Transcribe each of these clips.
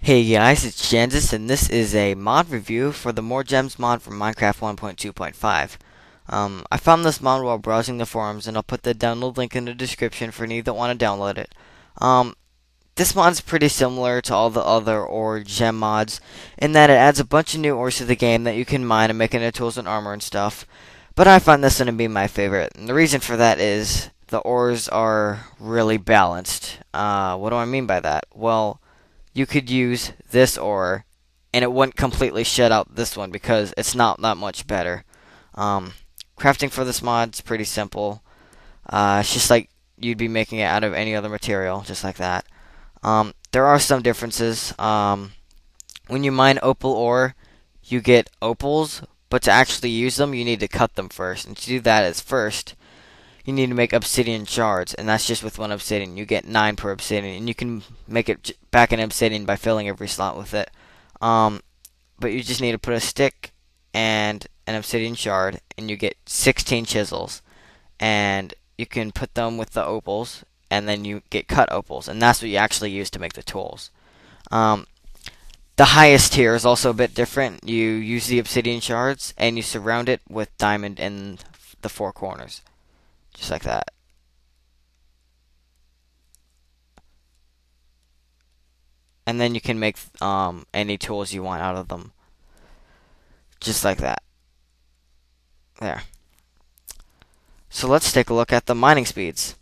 Hey guys, it's Jansis, and this is a mod review for the More Gems mod from Minecraft 1.2.5. I found this mod while browsing the forums, and I'll put the download link in the description for any that want to download it. This mod's pretty similar to all the other ore gem mods, in that it adds a bunch of new ores to the game that you can mine and make into tools and armor and stuff. But I find this one to be my favorite, and the reason for that is the ores are really balanced. What do I mean by that? Well, you could use this ore, and it wouldn't completely shut out this one because it's not that much better. Crafting for this mod is pretty simple. It's just like you'd be making it out of any other material, just like that. There are some differences. When you mine opal ore, you get opals, but to actually use them, you need to cut them first. And to do that is first, you need to make obsidian shards, and that's just with one obsidian. You get 9 per obsidian, and you can make it back in obsidian by filling every slot with it. But you just need to put a stick and an obsidian shard, and you get 16 chisels. And you can put them with the opals, and then you get cut opals, and that's what you actually use to make the tools. The highest tier is also a bit different. You use the obsidian shards, and you surround it with diamond in the 4 corners. Just like that. And then you can make any tools you want out of them. Just like that. There. So let's take a look at the mining speeds.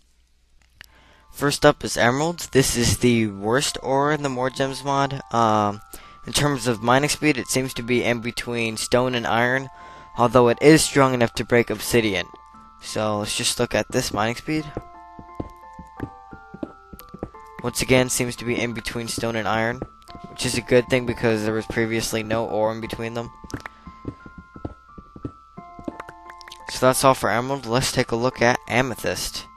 First up is emeralds. This is the worst ore in the More Gems mod. In terms of mining speed, it seems to be in between stone and iron, although it is strong enough to break obsidian. So let's just look at this mining speed. Once again, seems to be in between stone and iron, which is a good thing because there was previously no ore in between them. So that's all for emerald. Let's take a look at amethyst.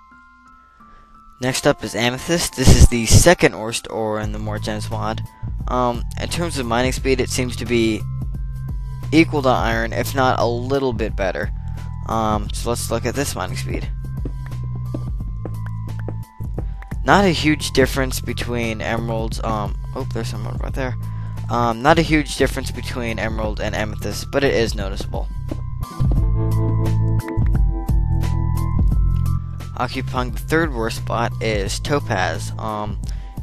Next up is amethyst. This is the second worst ore in the More Gems mod. In terms of mining speed, it seems to be equal to iron, if not a little bit better. So let's look at this mining speed. Not a huge difference between emeralds. Oh, there's some emerald right there. Not a huge difference between emerald and amethyst, but it is noticeable. Occupying the third worst spot is topaz.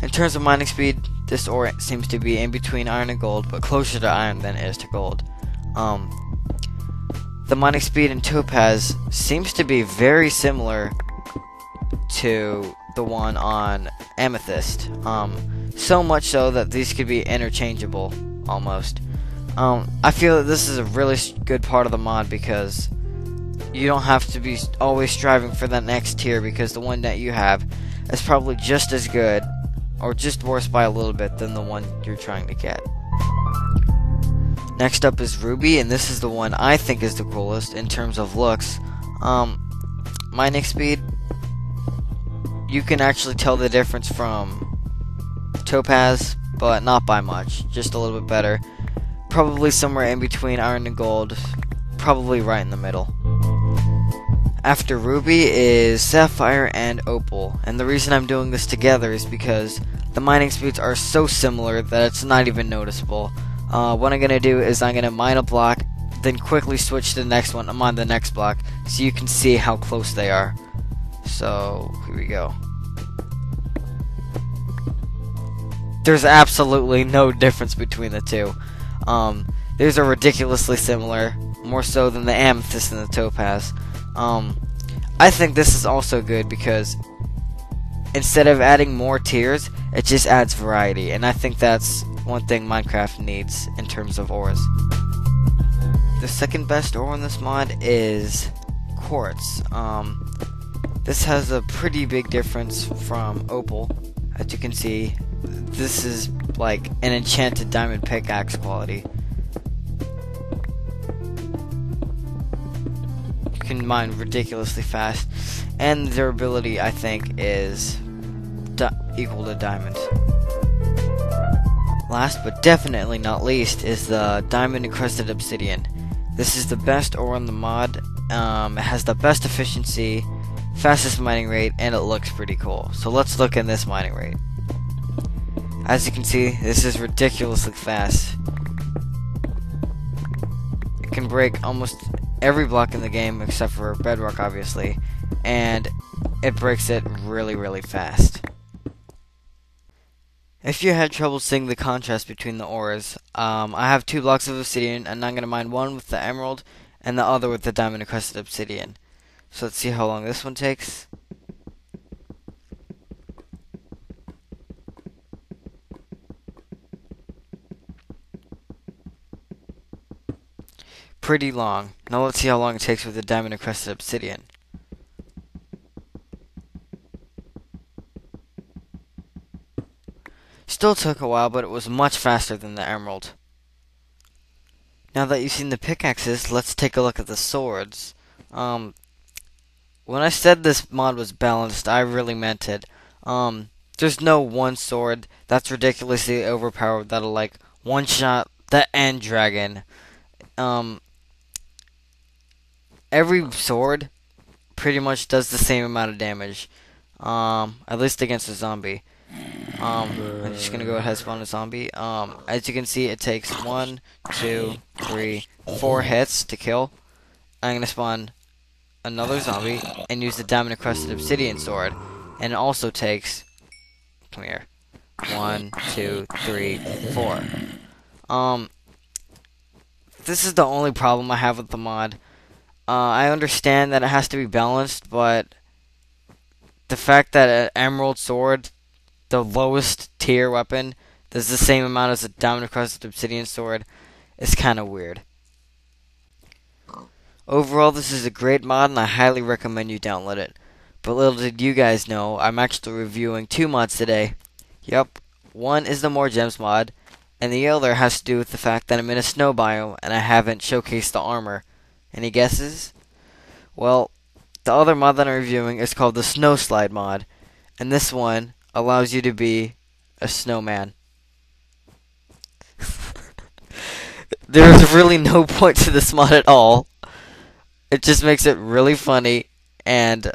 In terms of mining speed, this ore seems to be in between iron and gold, but closer to iron than it is to gold. The mining speed in topaz seems to be very similar to the one on amethyst. So much so that these could be interchangeable, almost. I feel that this is a really good part of the mod because you don't have to be always striving for that next tier, because the one that you have is probably just as good, or just worse by a little bit, than the one you're trying to get. Next up is ruby, and this is the one I think is the coolest in terms of looks. Mining speed, you can actually tell the difference from topaz, but not by much, just a little bit better. Probably somewhere in between iron and gold, probably right in the middle. After ruby is sapphire and opal, and the reason I'm doing this together is because the mining speeds are so similar that it's not even noticeable. What I'm going to do is I'm going to mine a block, then quickly switch to the next one. I'm on the next block, so you can see how close they are. So, here we go. There's absolutely no difference between the two. These are ridiculously similar, more so than the amethyst and the topaz. I think this is also good because instead of adding more tiers, it just adds variety, and I think that's one thing Minecraft needs in terms of ores. The second best ore in this mod is quartz. This has a pretty big difference from opal. As you can see, this is like an enchanted diamond pickaxe quality. You can mine ridiculously fast, and the durability, I think, is equal to diamonds. Last but definitely not least is the diamond encrusted obsidian. This is the best ore in the mod. It has the best efficiency, fastest mining rate, and it looks pretty cool. So let's look at this mining rate. As you can see, this is ridiculously fast. It can break almost every block in the game except for bedrock, obviously, and it breaks it really, really fast. If you had trouble seeing the contrast between the ores, I have 2 blocks of obsidian, and I'm going to mine one with the emerald and the other with the diamond encrusted obsidian. So let's see how long this one takes. Pretty long. Now let's see how long it takes with the diamond encrusted obsidian. Still took a while, but it was much faster than the emerald. Now that you've seen the pickaxes, let's take a look at the swords. When I said this mod was balanced, I really meant it. There's no one sword that's ridiculously overpowered that'll like one-shot the end dragon. Every sword pretty much does the same amount of damage, at least against a zombie. I'm just gonna go ahead and spawn a zombie. As you can see, it takes 1, 2, 3, 4 hits to kill. I'm gonna spawn another zombie and use the diamond encrusted obsidian sword, and it also takes, come here, 1, 2, 3, 4. This is the only problem I have with the mod. I understand that it has to be balanced, but the fact that an emerald sword, the lowest tier weapon, does the same amount as a diamond encrusted obsidian sword is kind of weird. Overall, this is a great mod, and I highly recommend you download it. But little did you guys know, I'm actually reviewing 2 mods today. Yep, one is the More Gems mod, and the other has to do with the fact that I'm in a snow biome and I haven't showcased the armor. Any guesses? Well, the other mod that I'm reviewing is called the Snowslide mod, and this one allows you to be a snowman. There's really no point to this mod at all. It just makes it really funny, and it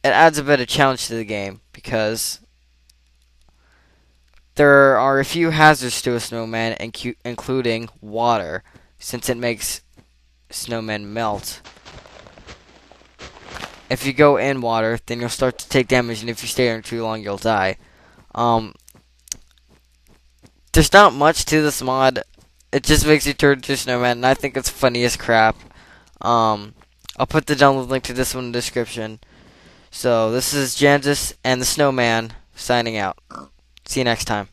adds a bit of challenge to the game, because there are a few hazards to a snowman, including water, since it makes snowmen melt. If you go in water, then you'll start to take damage, and if you stay there too long, you'll die. There's not much to this mod. It just makes you turn into a snowman, and I think it's funny as crap. I'll put the download link to this one in the description. So, this is Jansis and the Snowman signing out. See you next time.